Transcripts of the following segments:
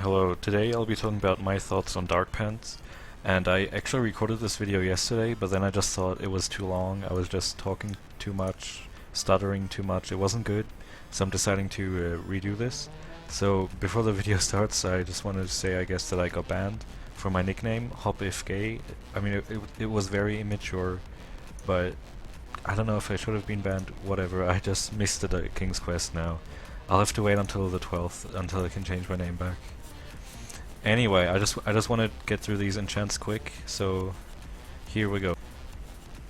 Hello, today I'll be talking about my thoughts on dark pants, and I actually recorded this video yesterday, but then I just thought it was too long. I was just talking too much, stuttering too much, it wasn't good, so I'm deciding to redo this. So before the video starts, I just wanted to say I guess that I got banned for my nickname, Hop If Gay. I mean it was very immature, but I don't know if I should have been banned, whatever, I just missed the King's Quest now. I'll have to wait until the 12th until I can change my name back. Anyway, I just want to get through these enchants quick, so here we go.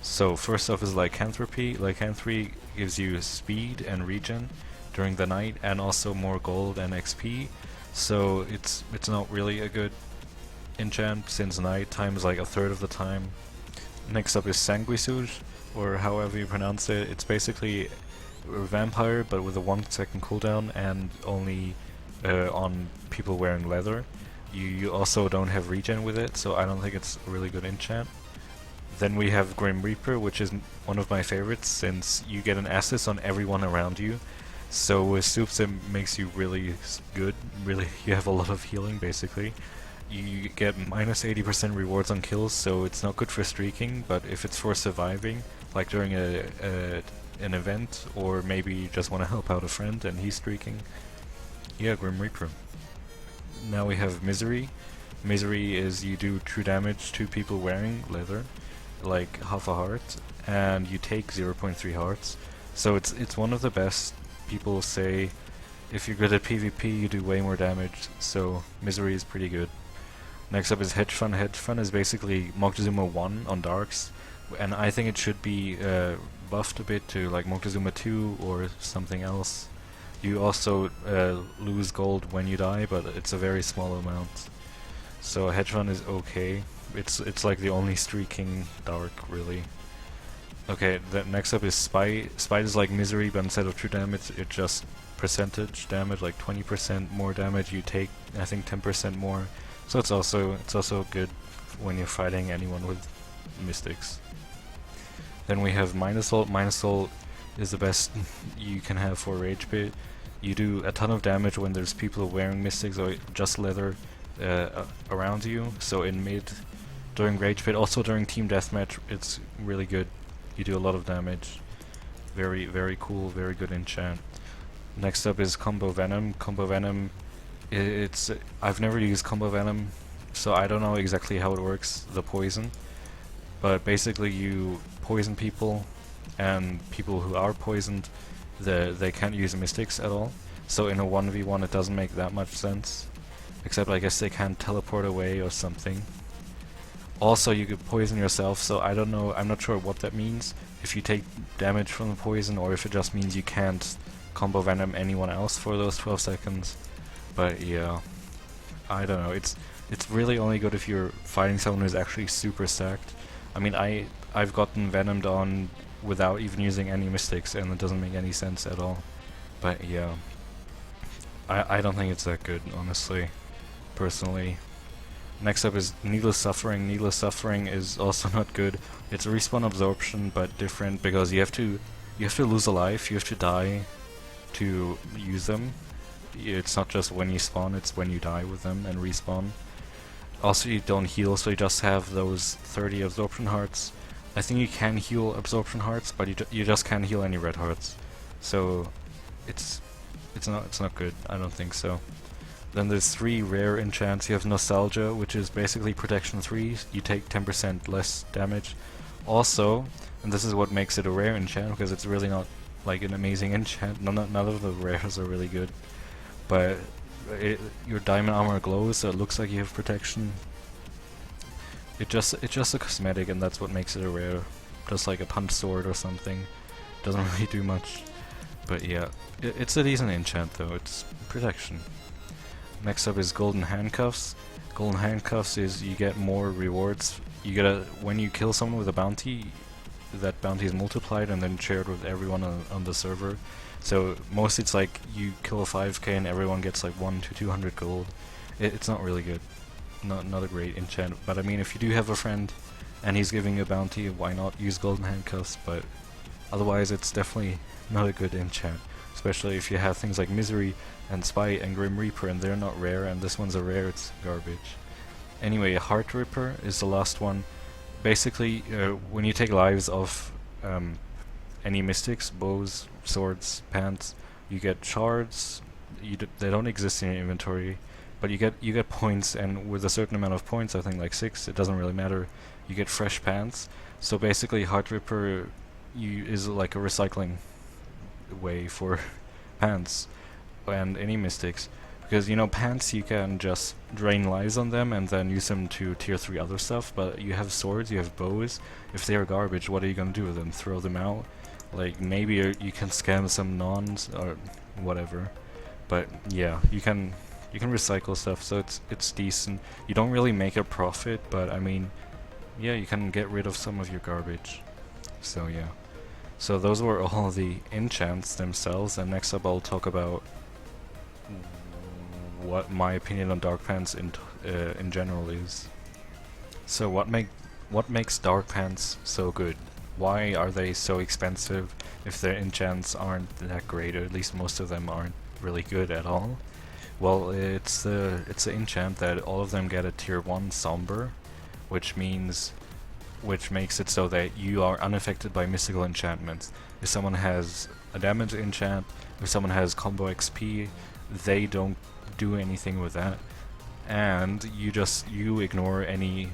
So first off is Lycanthropy. Lycanthropy gives you speed and regen during the night and also more gold and XP, so it's not really a good enchant since night time is like a third of the time. Next up is Sanguisuge, or however you pronounce it. It's basically a vampire but with a 1 second cooldown and only on people wearing leather. You also don't have regen with it, so I don't think it's a really good enchant. Then we have Grim Reaper, which is one of my favorites since you get an assist on everyone around you. So with Soups it makes you really good, you have a lot of healing basically. You get minus 80% rewards on kills, so it's not good for streaking, but if it's for surviving, like during an event, or maybe you just want to help out a friend and he's streaking, yeah, Grim Reaper. Now we have Misery. Misery is you do true damage to people wearing leather, like half a heart, and you take 0.3 hearts. So it's one of the best. People say if you're good at PvP you do way more damage, so Misery is pretty good. Next up is Hedge Fund. Hedge Fund is basically Moctezuma 1 on Darks, and I think it should be buffed a bit to like Moctezuma 2 or something else. You also lose gold when you die, but it's a very small amount. So Hedge Fund is okay. It's like the only streaking dark, really. Okay, next up is Spite. Spite is like Misery, but instead of true damage, it's just percentage damage, like 20% more damage. You take, I think, 10% more. So it's also good when you're fighting anyone with mystics. Then we have Minusalt. Minusalt is the best you can have for Rage Pit. You do a ton of damage when there's people wearing mystics or just leather around you. So in mid, during Rage Pit, also during Team Deathmatch, it's really good. You do a lot of damage. Very, very cool, very good enchant. Next up is Combo Venom. Combo Venom, I've never used Combo Venom, so I don't know exactly how it works, the poison. But basically you poison people, and people who are poisoned, they can't use mystics at all. So in a 1v1 it doesn't make that much sense. Except I guess they can teleport away or something. Also you could poison yourself, so I don't know, I'm not sure what that means. If you take damage from the poison, or if it just means you can't combo venom anyone else for those 12 seconds. But yeah, I don't know, it's really only good if you're fighting someone who's actually super stacked. I mean, I've gotten venomed on without even using any mystics, and it doesn't make any sense at all. But yeah, I don't think it's that good, honestly, personally. Next up is Needless Suffering. Needless Suffering is also not good. It's respawn absorption, but different, because you have to lose a life, you have to die to use them. It's not just when you spawn, it's when you die with them and respawn. Also you don't heal, so you just have those 30 absorption hearts. I think you can heal absorption hearts, but you just can't heal any red hearts. So it's not good. I don't think so. Then there's 3 rare enchants. You have Nostalgia, which is basically protection 3. You take 10% less damage. Also, and this is what makes it a rare enchant, because it's really not like an amazing enchant. None of the rares are really good. But your diamond armor glows, so it looks like you have protection. It's just a cosmetic, and that's what makes it a rare. Just like a punch sword or something. Doesn't really do much. But yeah, it's a decent enchant though. It's protection. Next up is Golden Handcuffs. Golden Handcuffs is you get more rewards. You get when you kill someone with a bounty, that bounty is multiplied and then shared with everyone on the server. So mostly it's like you kill a 5k and everyone gets like 1 to 200 gold. It's not really good. Not a great enchant, but I mean, if you do have a friend and he's giving you a bounty, why not use Golden Handcuffs? But otherwise it's definitely not a good enchant. especially if you have things like Misery and Spite and Grim Reaper, and they're not rare, and this one's a rare, it's garbage. Anyway, Heart Ripper is the last one. Basically, when you take lives off any mystics, bows, swords, pants, you get shards. They don't exist in your inventory, but you get points, and with a certain amount of points, I think like 6, it doesn't really matter, you get fresh pants. So basically, Heart Ripper is like a recycling way for pants and any mystics, because you know, pants you can just drain lives on them and then use them to tier 3 other stuff, but you have swords, you have bows. If they are garbage, what are you gonna do with them? Throw them out? Like, maybe you can scam some nons or whatever, but yeah, you can recycle stuff, so it's decent. You don't really make a profit, but I mean, yeah, you can get rid of some of your garbage. So yeah. So those were all the enchants themselves, and next up I'll talk about what my opinion on dark pants in general is. So what makes dark pants so good? Why are they so expensive if their enchants aren't that great, or at least most of them aren't really good at all? Well, it's the enchant that all of them get a tier 1 somber, which makes it so that you are unaffected by mystical enchantments. If someone has a damage enchant, if someone has combo XP, they don't do anything with that, and you ignore any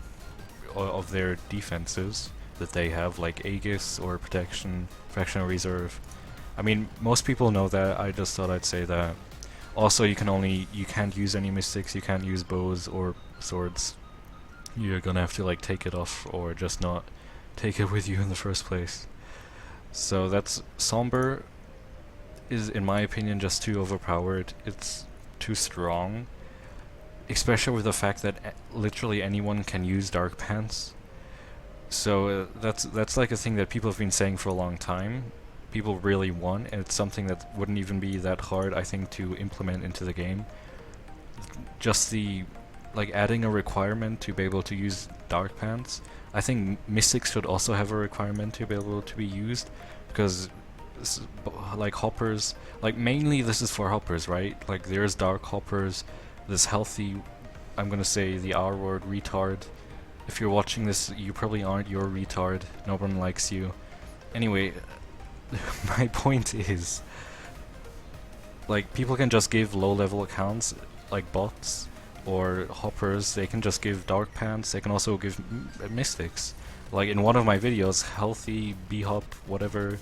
of their defenses that they have, like Aegis or Protection, Fractional Reserve. I mean, most people know that, I just thought I'd say that. Also, you can't use any mystics, you can't use bows or swords. You're gonna have to like take it off or just not take it with you in the first place. So that's Somber is, in my opinion, just too overpowered. It's too strong, especially with the fact that literally anyone can use dark pants. So that's like a thing that people have been saying for a long time. People really want, and it's something that wouldn't even be that hard, I think, to implement into the game. Just like adding a requirement to be able to use dark pants. I think mystics should also have a requirement to be able to be used, because like hoppers, like mainly this is for hoppers, right? Like there's dark hoppers, this healthy, I'm gonna say the R word, retard. If you're watching this, you probably aren't, you're a retard, no one likes you. Anyway, my point is, like, people can just give low level accounts, like bots or hoppers, they can just give dark pants, they can also give mystics. Like in one of my videos, healthy B-hop, whatever,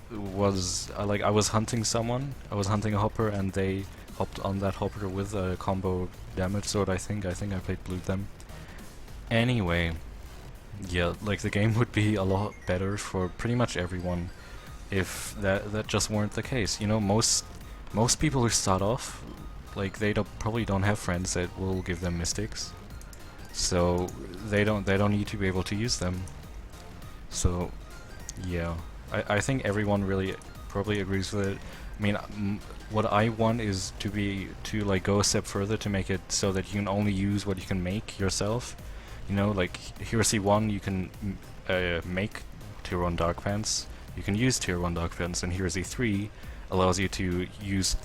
was, I was hunting someone, I was hunting a hopper, and they hopped on that hopper with a combo damage sword, I think I played blue them. Anyway, yeah, like the game would be a lot better for pretty much everyone if that just weren't the case. You know, most people who start off, like they probably don't have friends that will give them mystics, so they don't need to be able to use them. So yeah, I think everyone really probably agrees with it. I mean, what I want is to like go a step further to make it so that you can only use what you can make yourself. You know, like Heresy 1, you can make tier 1 dark pants, you can use tier 1 dark pants, and Heresy 3 allows you to use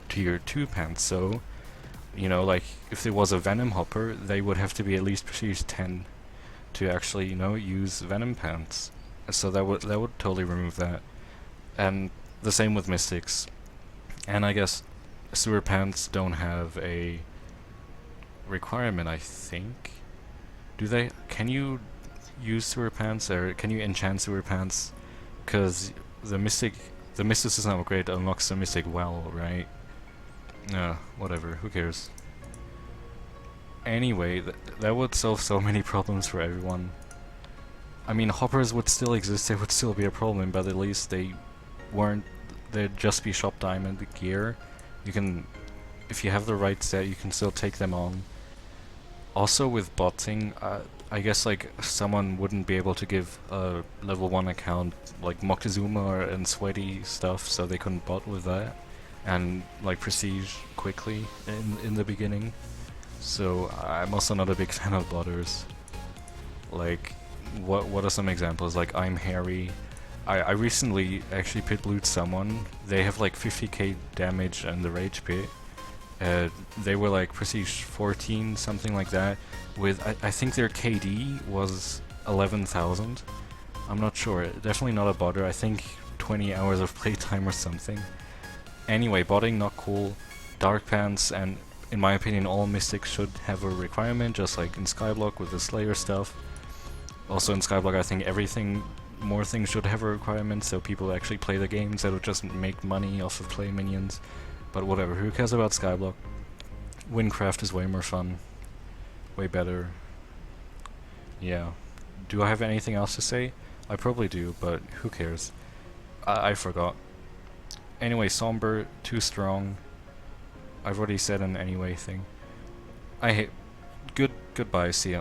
tier 2 pants. So, you know, like if there was a Venom hopper, they would have to be at least prestige 10 to actually, you know, use Venom pants. So that would totally remove that. And the same with mystics. And I guess sewer pants don't have a requirement, I think. Do they? Can you use sewer pants, or can you enchant sewer pants? Because the mysticism upgrade unlocks the mystic well, right? Whatever, who cares? Anyway, that would solve so many problems for everyone. I mean, hoppers would still exist, they would still be a problem, but at least they'd just be shop diamond gear. You can, if you have the right set, you can still take them on. Also with botting, I guess like someone wouldn't be able to give a level 1 account like Moctezuma and sweaty stuff, so they couldn't bot with that, and like prestige quickly in the beginning. So I'm also not a big fan of botters. Like, what are some examples? Like I'm Harry, I recently actually pit blued someone. They have like 50k damage and the rage pit. They were like prestige 14, something like that, with I think their KD was 11,000. I'm not sure, definitely not a botter, I think 20 hours of playtime or something. Anyway, botting not cool, dark pants, and in my opinion all mystics should have a requirement, just like in Skyblock with the Slayer stuff. Also in Skyblock I think more things should have a requirement, so people actually play the games that would just make money off of play minions. But whatever, who cares about Skyblock? Windcraft is way more fun. Way better. Yeah. Do I have anything else to say? I probably do, but who cares? I forgot. Anyway, Somber, too strong. I've already said an anyway thing. I hate... Goodbye, see ya.